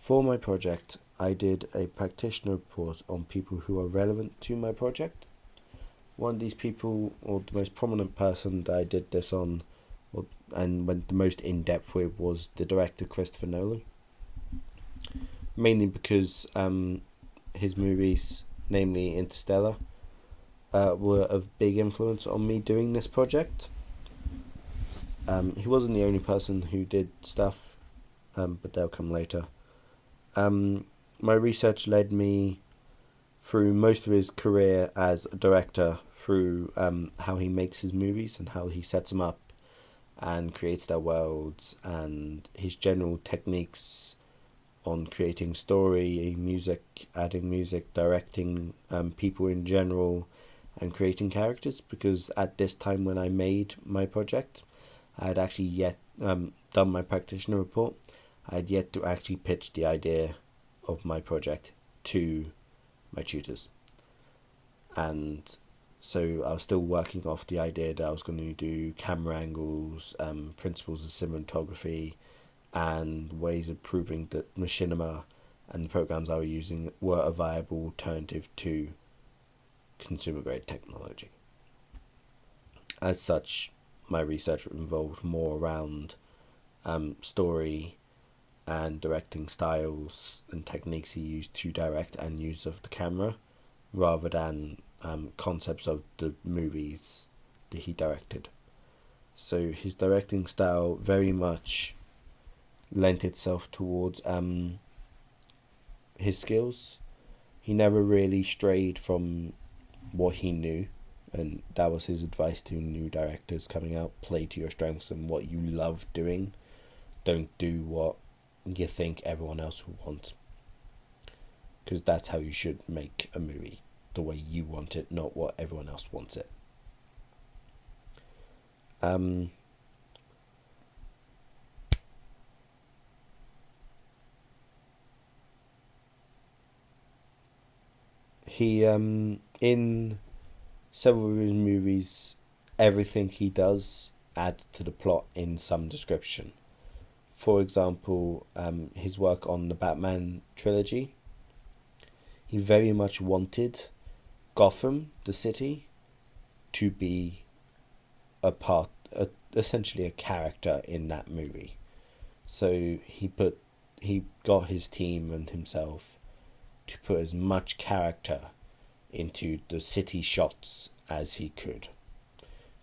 For my project, I did a practitioner report on people who are relevant to my project. One of these people, or the most prominent person that I did this on, and went the most in-depth with, was the director Christopher Nolan. Mainly because his movies, namely Interstellar, were of big influence on me doing this project. He wasn't the only person who did stuff, but they'll come later. My research led me through most of his career as a director, through how he makes his movies and how he sets them up and creates their worlds, and his general techniques on creating story, music, adding music, directing people in general, and creating characters. Because at this time when I made my project, I had actually done my practitioner report. I had yet to actually pitch the idea of my project to my tutors. And so I was still working off the idea that I was going to do camera angles, principles of cinematography, and ways of proving that machinima and the programs I was using were a viable alternative to consumer grade technology. As such, my research involved more around story and directing styles and techniques he used to direct and use of the camera, rather than concepts of the movies that he directed. So his directing style very much lent itself towards his skills. He never really strayed from what he knew, and that was his advice to new directors coming out: play to your strengths and what you love doing. Don't do what you think everyone else would want, because that's how you should make a movie, the way you want it, not what everyone else wants it. He in several of his movies, everything he does adds to the plot in some description. For example, his work on the Batman trilogy, he very much wanted Gotham, the city, to be essentially a character in that movie. So he got his team and himself to put as much character into the city shots as he could,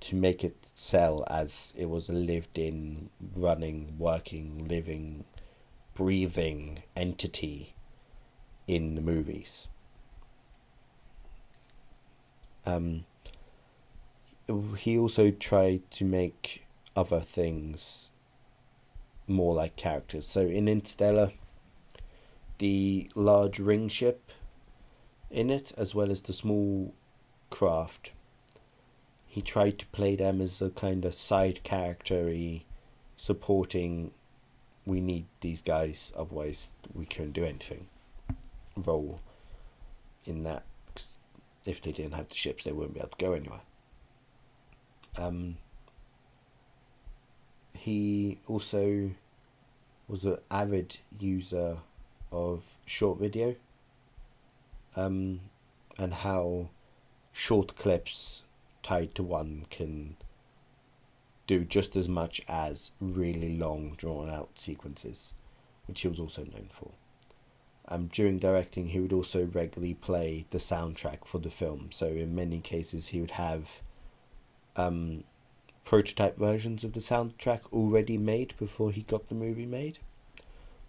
to make it sell as it was a lived-in, running, working, living, breathing entity in the movies. He also tried to make other things more like characters. So in Interstellar, the large ring ship in it, as well as the small craft, he tried to play them as a kind of side character-y, supporting, we need these guys, otherwise we couldn't do anything, role in that. If they didn't have the ships, they wouldn't be able to go anywhere. He also was an avid user of short video, and how short clips tied to one can do just as much as really long drawn out sequences, which he was also known for. During directing, he would also regularly play the soundtrack for the film. So in many cases he would have prototype versions of the soundtrack already made before he got the movie made,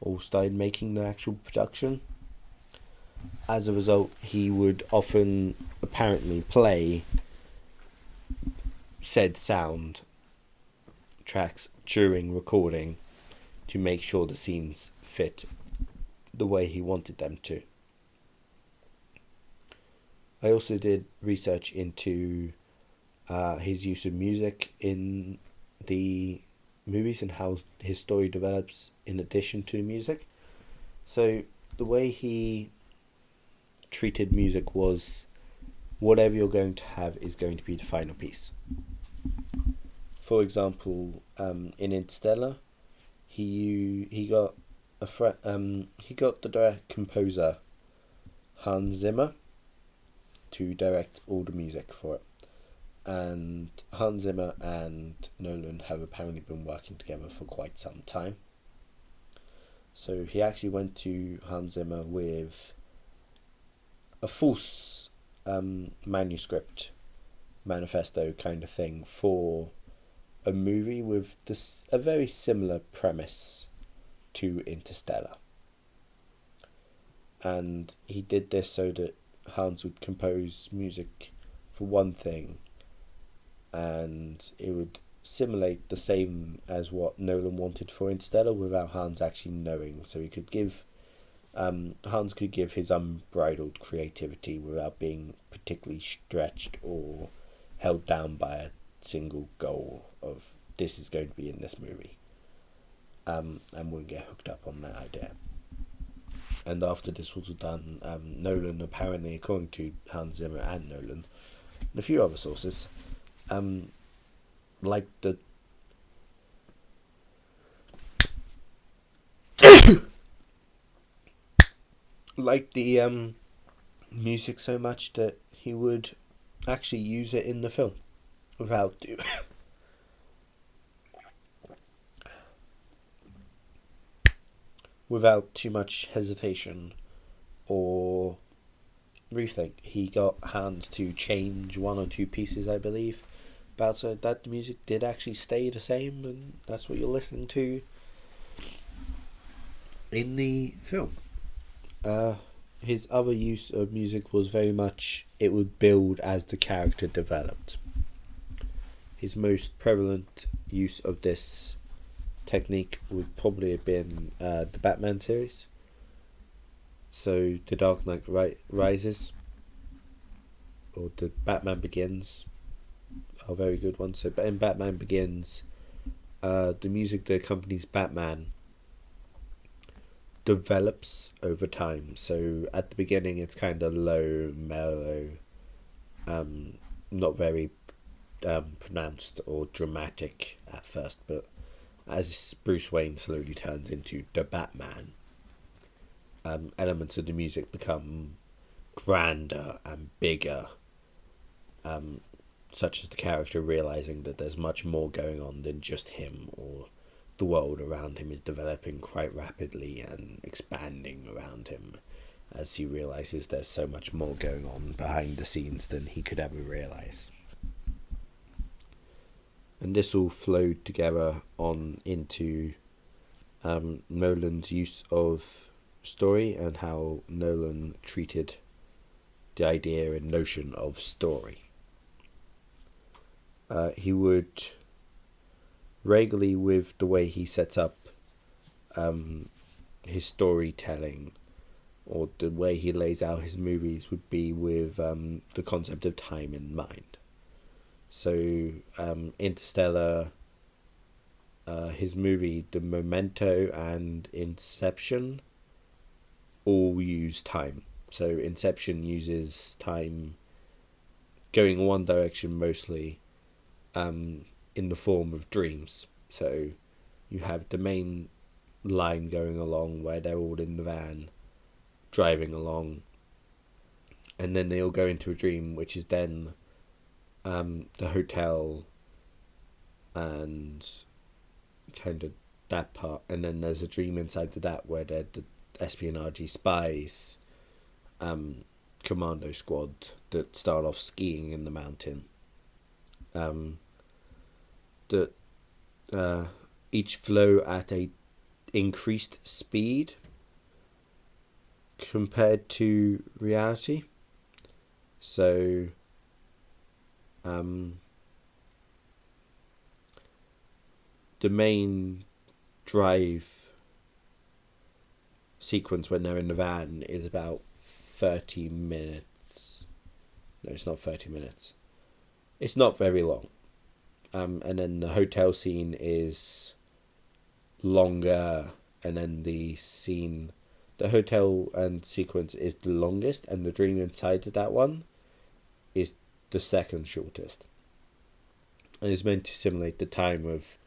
or started making the actual production. As a result, he would often apparently play said sound tracks during recording to make sure the scenes fit the way he wanted them to. I also did research into his use of music in the movies and how his story develops in addition to music. So the way he treated music was, whatever you're going to have is going to be the final piece. For example, in Interstellar, he got he got the direct composer Hans Zimmer to direct all the music for it. And Hans Zimmer and Nolan have apparently been working together for quite some time. So he actually went to Hans Zimmer with a false manuscript, manifesto kind of thing for a movie with a very similar premise to Interstellar. And he did this so that Hans would compose music for one thing, and it would simulate the same as what Nolan wanted for Interstellar without Hans actually knowing. So he could give Hans could give his unbridled creativity without being particularly stretched or held down by a single goal of this is going to be in this movie, and wouldn't get hooked up on that idea. And after this was done, Nolan apparently, according to Hans Zimmer and Nolan and a few other sources, like the music so much that he would actually use it in the film without without too much hesitation or rethink. He got Hans to change one or two pieces, I believe, but so that the music did actually stay the same, and that's what you're listening to in the film. His other use of music was very much it would build as the character developed. His most prevalent use of this technique would probably have been the Batman series. So The Dark Knight Rises or The Batman Begins are very good ones. So in Batman Begins, the music that accompanies Batman develops over time. So at the beginning it's kind of low, mellow, not very pronounced or dramatic at first, but as Bruce Wayne slowly turns into the Batman, elements of the music become grander and bigger, such as the character realizing that there's much more going on than just him, or the world around him is developing quite rapidly and expanding around him as he realizes there's so much more going on behind the scenes than he could ever realize. And this all flowed together on into Nolan's use of story and how Nolan treated the idea and notion of story. He would regularly, with the way he sets up his storytelling or the way he lays out his movies, would be with the concept of time in mind. So Interstellar, his movie The Memento and Inception all use time. So Inception uses time going one direction mostly, in the form of dreams. So you have the main line going along where they're all in the van driving along, and then they all go into a dream, which is then the hotel and kind of that part, and then there's a dream inside of that where they're the espionage spies, commando squad that start off skiing in the mountain, that each flow at a increased speed compared to reality. So the main drive sequence when they're in the van is about 30 minutes. No, it's not 30 minutes. It's not very long. And then the hotel scene is longer, and then the hotel and sequence is the longest, and the dream inside of that one is the second shortest. And it's meant to simulate the time of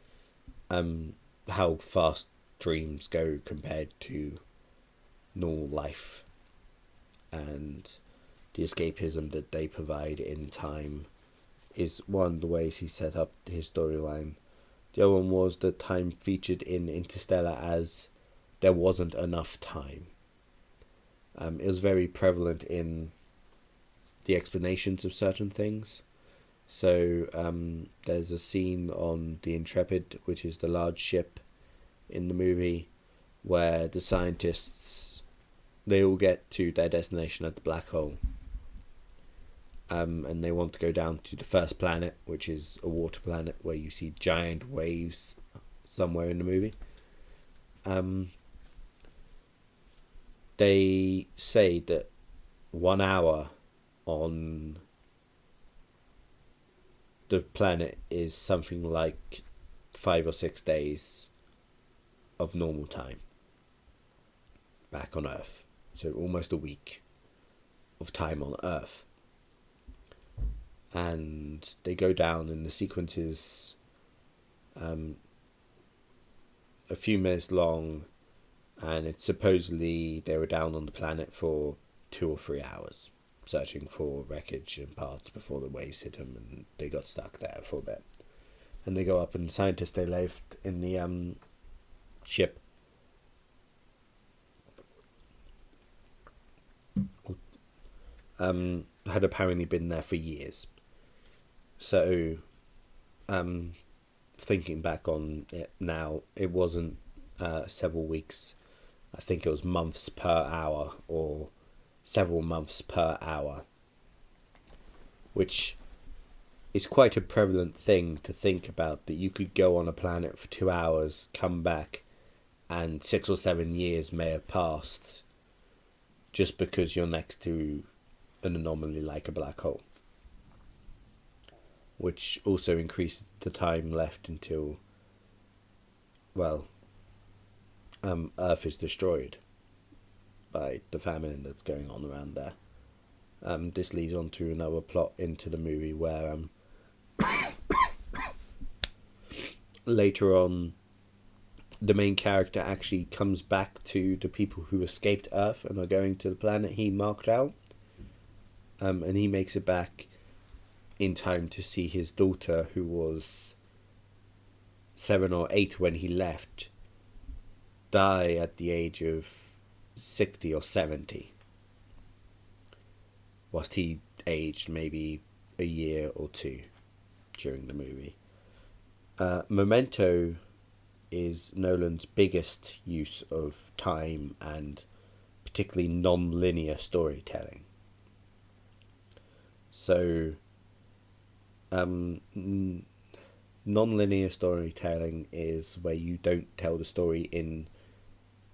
how fast dreams go compared to normal life, and the escapism that they provide in time is one of the ways he set up his storyline. The other one was the time featured in Interstellar as there wasn't enough time. It was very prevalent in the explanations of certain things. So there's a scene on the Intrepid, which is the large ship in the movie, where the scientists, they all get to their destination at the black hole. And they want to go down to the first planet, which is a water planet where you see giant waves somewhere in the movie. They say that 1 hour on the planet is something like 5 or 6 days of normal time back on Earth. So almost a week of time on Earth. And they go down, and the sequence is a few minutes long, and it's supposedly they were down on the planet for 2 or 3 hours searching for wreckage and parts before the waves hit them, and they got stuck there for a bit. And they go up, and the scientists they left in the ship had apparently been there for years. So, thinking back on it now, it wasn't several weeks. I think it was months per hour, or several months per hour, which is quite a prevalent thing to think about, that you could go on a planet for 2 hours, come back, and 6 or 7 years may have passed just because you're next to an anomaly like a black hole, which also increases the time left until, Earth is destroyed by the famine that's going on around there. This leads on to another plot into the movie where later on the main character actually comes back to the people who escaped Earth and are going to the planet he marked out, and he makes it back in time to see his daughter, who was 7 or 8 when he left, die at the age of 60 or 70, whilst he aged maybe a year or 2 during the movie. Memento is Nolan's biggest use of time and particularly non-linear storytelling. So, non-linear storytelling is where you don't tell the story in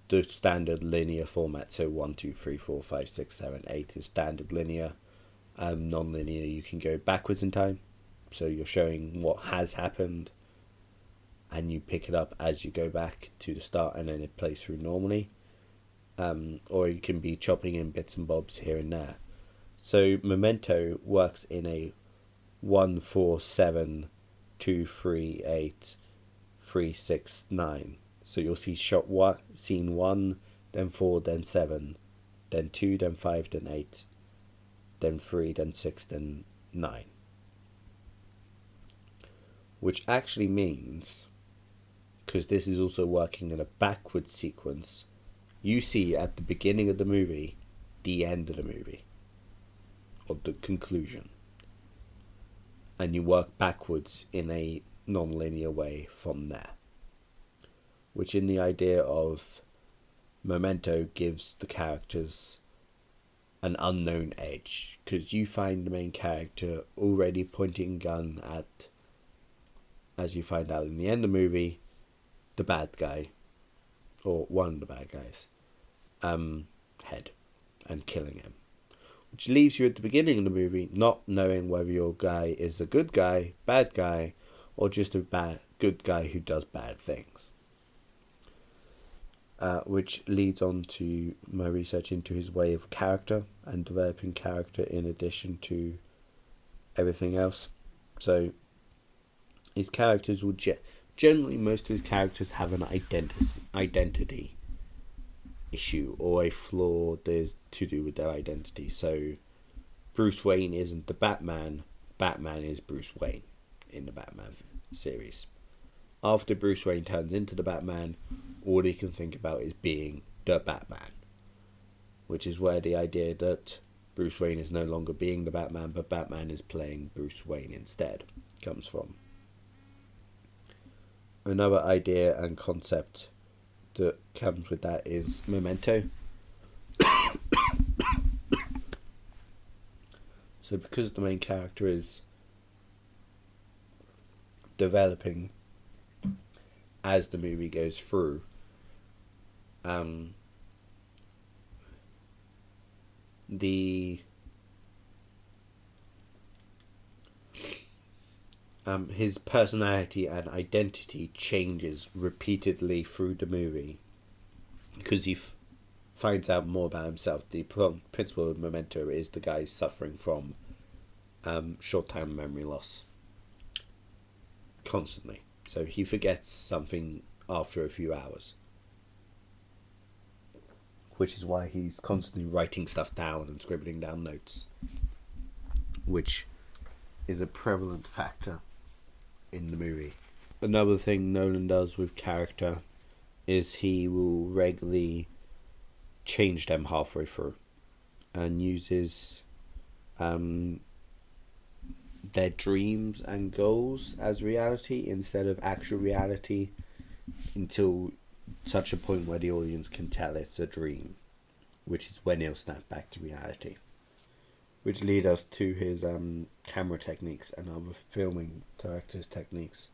the standard linear format. So 1, 2, 3, 4, 5, 6, 7, 8 is standard linear. Non-linear, you can go backwards in time. So you're showing what has happened, and you pick it up as you go back to the start, and then it plays through normally. Or you can be chopping in bits and bobs here and there. So Memento works in a 1, 4, 7, 2, 3, 8, 3, 6, 9. So you'll see scene 1, then 4, then 7, then 2, then 5, then 8, then 3, then 6, then 9. Which actually means, because this is also working in a backward sequence, you see at the beginning of the movie the end of the movie, or the conclusion, and you work backwards in a non-linear way from there, which in the idea of Memento gives the characters an unknown edge, because you find the main character already pointing a gun at, as you find out in the end of the movie, the bad guy, or one of the bad guys, head, and killing him. Which leaves you at the beginning of the movie not knowing whether your guy is a good guy, bad guy, or just a good guy who does bad things. Which leads on to my research into his way of character and developing character in addition to everything else. So his characters will generally most of his characters have an identity issue or a flaw that's to do with their identity. So Bruce Wayne isn't the Batman. Batman is Bruce Wayne in the Batman series. After Bruce Wayne turns into the Batman, all he can think about is being the Batman, which is where the idea that Bruce Wayne is no longer being the Batman, but Batman is playing Bruce Wayne instead comes from. Another idea and concept that comes with that is Memento. So because the main character is developing as the movie goes through, his personality and identity changes repeatedly through the movie because he finds out more about himself. The principle of Memento is the guy suffering from short-term memory loss constantly. So he forgets something after a few hours, which is why he's constantly writing stuff down and scribbling down notes, which is a prevalent factor in the movie. Another thing Nolan does with character is he will regularly change them halfway through and uses their dreams and goals as reality instead of actual reality until such a point where the audience can tell it's a dream, which is when he'll snap back to reality. Which lead us to his camera techniques and other filming director's techniques,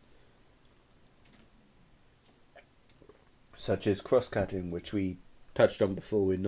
such as cross-cutting, which we touched on before with